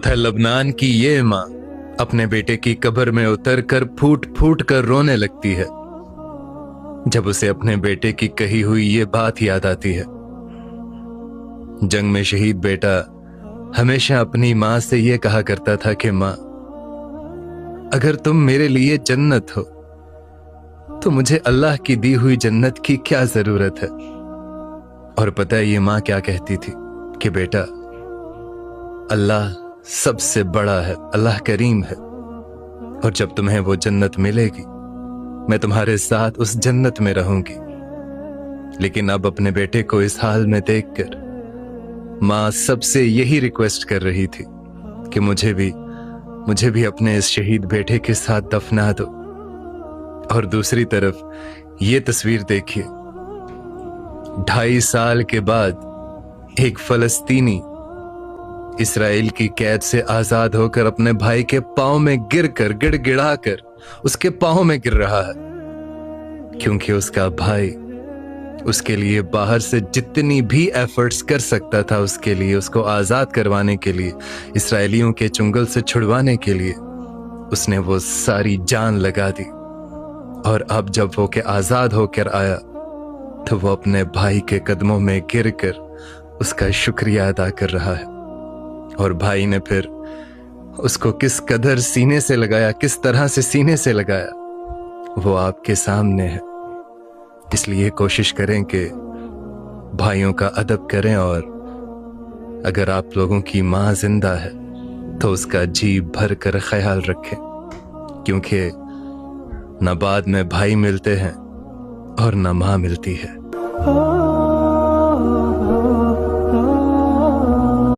था लबनान की ये माँ अपने बेटे की कब्र में उतर कर फूट फूट कर रोने लगती है जब उसे अपने बेटे की कही हुई ये बात याद आती है। जंग में शहीद बेटा हमेशा अपनी माँ से ये कहा करता था कि माँ, अगर तुम मेरे लिए जन्नत हो तो मुझे अल्लाह की दी हुई जन्नत की क्या जरूरत है। और पता है ये माँ क्या कहती थी कि बेटा, अल्लाह सबसे बड़ा है, अल्लाह करीम है, और जब तुम्हें वो जन्नत मिलेगी मैं तुम्हारे साथ उस जन्नत में रहूंगी। लेकिन अब अपने बेटे को इस हाल में देखकर माँ सबसे यही रिक्वेस्ट कर रही थी कि मुझे भी अपने इस शहीद बेटे के साथ दफना दो। और दूसरी तरफ ये तस्वीर देखिए, 2.5 साल के बाद एक फलस्तीनी इस्राएल की कैद से आजाद होकर अपने भाई के पांव में गिरकर गिड़गिड़ा कर उसके पांव में गिर रहा है, क्योंकि उसका भाई उसके लिए बाहर से जितनी भी एफर्ट्स कर सकता था, उसके लिए, उसको आजाद करवाने के लिए, इस्राएलियों के चुंगल से छुड़वाने के लिए उसने वो सारी जान लगा दी। और अब जब वो के आजाद होकर आया तो वो अपने भाई के कदमों में गिरकर उसका शुक्रिया अदा कर रहा है। और भाई ने फिर उसको किस कदर सीने से लगाया, किस तरह से सीने से लगाया, वो आपके सामने है। इसलिए कोशिश करें कि भाइयों का अदब करें, और अगर आप लोगों की माँ जिंदा है तो उसका जी भर कर ख्याल रखें, क्योंकि न बाद में भाई मिलते हैं और न माँ मिलती है।